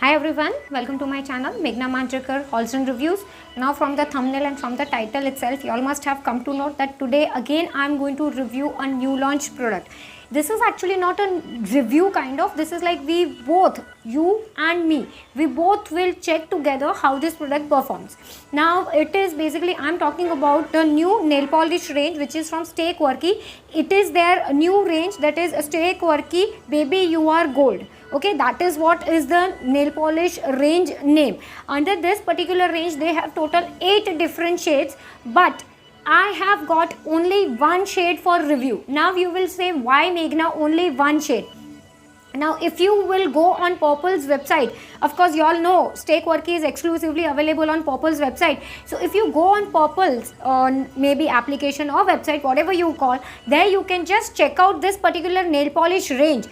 Hi everyone, welcome to my channel Meghna Manjrekar Halls and Reviews. Now from the thumbnail and from the title itself, you all must have come to know that today again I am going to review a new launch product. This is actually not a review kind of, this is like we both, you and me, we both will check together how this product performs. Now it is basically, I am talking about the new nail polish range which is from Stay Quirky. It is their new range, that is Stay Quirky Baby You Are Gold. Okay, that is what is the nail polish range name. Under this particular range they have total 8 different shades, but I have got only one shade for review. Now you will say, why Meghna only one shade? Now if you will go on Purple's website, of course you all know Stay Quirky is exclusively available on Purple's website. So if you go on Purple's maybe application or website, whatever you call, there you can just check out this particular nail polish range.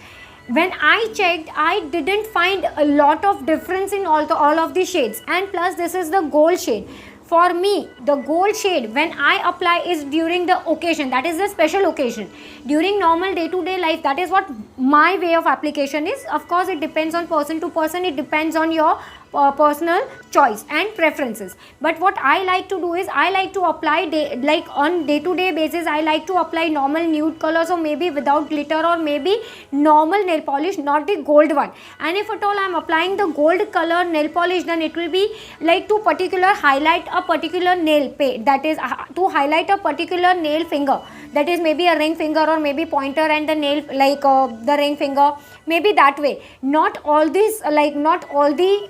When I checked, I didn't find a lot of difference in all of the shades, and plus this is the gold shade. For me, the gold shade when I apply is during the occasion, that is the special occasion. During normal day-to-day life, that is what my way of application is. Of course, it depends on person to person, it depends on your personal choice and preferences. But what I like to do is, I like to apply on day-to-day basis, I like to apply normal nude colors or maybe without glitter or maybe normal nail polish, not the gold one. And if at all I am applying the gold color nail polish, then it will be like to particular highlight a particular nail pay, that is to highlight a particular nail finger, that is maybe a ring finger or maybe pointer and the nail like the ring finger, maybe that way. Not all these not all the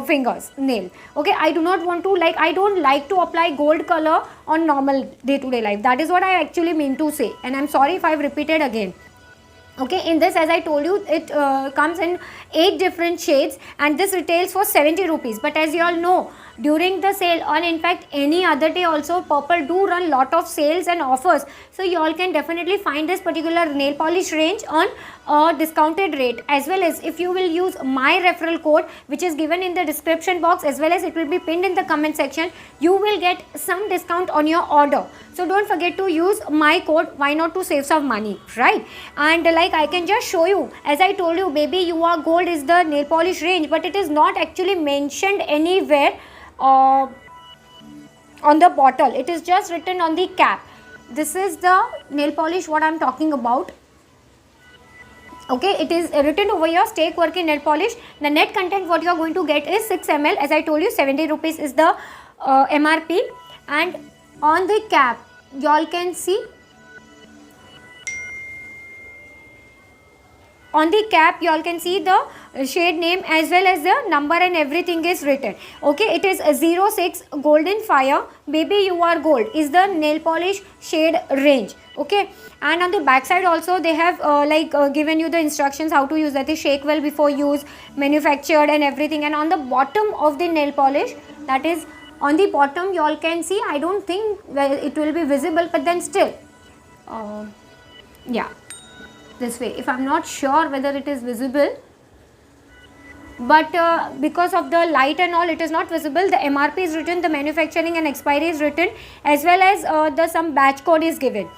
fingers nail. Okay, I do not want to I don't like to apply gold color on normal day-to-day life. That is what I actually mean to say, and I'm sorry if I've repeated again. Okay, in this, as I told you, it comes in 8 different shades and this retails for 70 rupees. But as you all know, during the sale or in fact any other day also, Purple do run lot of sales and offers. So you all can definitely find this particular nail polish range on a discounted rate, as well as if you will use my referral code which is given in the description box, as well as it will be pinned in the comment section, you will get some discount on your order. So don't forget to use my code. Why not, to save some money, right? And I can just show you, as I told you, Baby You Are Gold is the nail polish range, but it is not actually mentioned anywhere on the bottle. It is just written on the cap. This is the nail polish what I am talking about. Okay, it is written over here, Stay Quirky nail polish. The net content what you are going to get is 6 ml. As I told you, 70 rupees is the MRP. And on the cap, you all can see, on the cap you all can see the shade name as well as the number and everything is written. Okay, it is 06 Golden Fire Baby You Are Gold is the nail polish shade range. Okay, and on the back side also they have given you the instructions how to use, that is shake well before use, manufactured and everything. And on the bottom of the nail polish, that is on the bottom, you all can see, I don't think it will be visible, but then still yeah, this way, if I'm not sure whether it is visible, but because of the light and all, it is not visible. The MRP is written, the manufacturing and expiry is written, as well as the some batch code is given.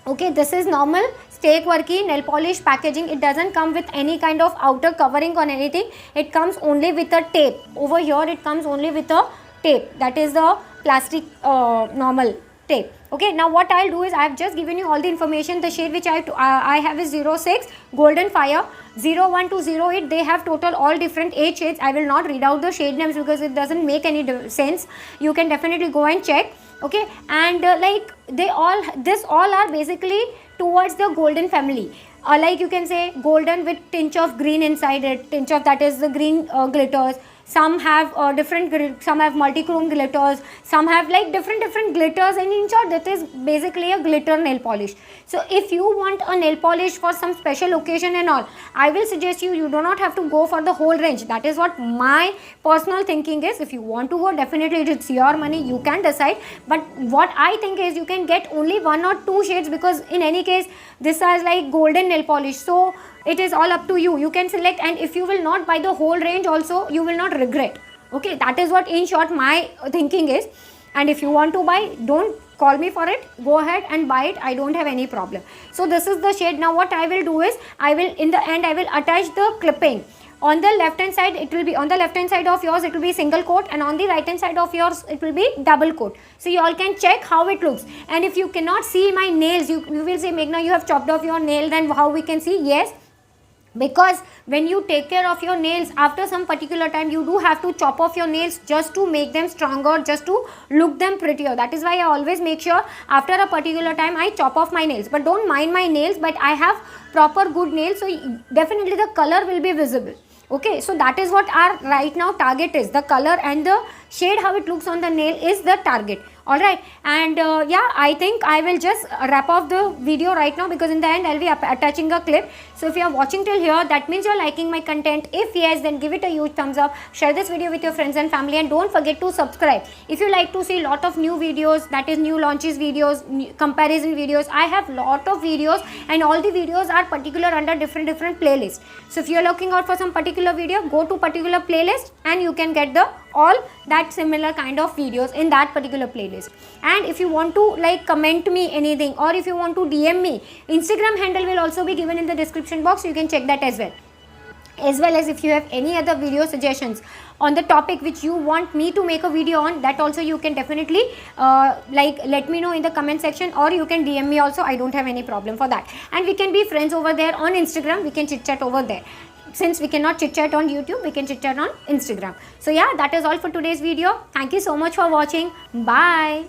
Okay, this is normal Stay Quirky nail polish packaging. It doesn't come with any kind of outer covering on anything. It comes only with a tape. Over here it comes only with a tape, that is the plastic normal tape. Okay, now what I'll do is, I have just given you all the information. The shade which I have is 06 Golden Fire, 01 to 08 they have total all different 8 shades. I will not read out the shade names because it doesn't make any sense. You can definitely go and check. Okay, and this all are basically towards the golden family. You can say golden with tinge of green inside it, tinge of, that is the green glitters. Some have some have multi-chrome glitters, some have different glitters, and in short that is basically a glitter nail polish. So if you want a nail polish for some special occasion and all, I will suggest you do not have to go for the whole range. That is what my personal thinking is. If you want to go, definitely it's your money, you can decide. But what I think is, you can get only 1 or 2 shades, because in any case this is like golden nail polish, so it is all up to you. You can select, and if you will not buy the whole range also, you will not regret. Okay, that is what in short my thinking is. And if you want to buy, don't call me for it, go ahead and buy it, I don't have any problem. So this is the shade. Now what I will do is, I will in the end I will attach the clipping On the left hand side it will be, on the left hand side of yours it will be single coat, and on the right hand side of yours it will be double coat. So you all can check how it looks. And if you cannot see my nails, you will say, Meghna, you have chopped off your nail, then how we can see? Yes, because when you take care of your nails, after some particular time you do have to chop off your nails just to make them stronger, just to look them prettier. That is why I always make sure after a particular time I chop off my nails. But don't mind my nails, but I have proper good nails, so definitely the color will be visible. Okay, so that is what our right now target is. The color and the shade, how it looks on the nail, is the target. Alright, and yeah, I think I will just wrap off the video right now, because in the end I'll be attaching a clip. So if you are watching till here, that means you're liking my content. If yes, then give it a huge thumbs up, share this video with your friends and family, and don't forget to subscribe. If you like to see lot of new videos, that is new launches videos, comparison videos, I have lot of videos, and all the videos are particular under different playlists. So if you're looking out for some particular video, go to particular playlist and you can get the all that similar kind of videos in that particular playlist. And if you want to like comment me anything, or if you want to DM me, Instagram handle will also be given in the description box, so you can check that as well. As well as if you have any other video suggestions on the topic which you want me to make a video on, that also you can definitely like let me know in the comment section, or you can DM me also. I don't have any problem for that, and we can be friends over there on Instagram. We can chit chat over there. Since we cannot chit chat on YouTube, we can chit chat on Instagram. So yeah, that is all for today's video. Thank you so much for watching. Bye.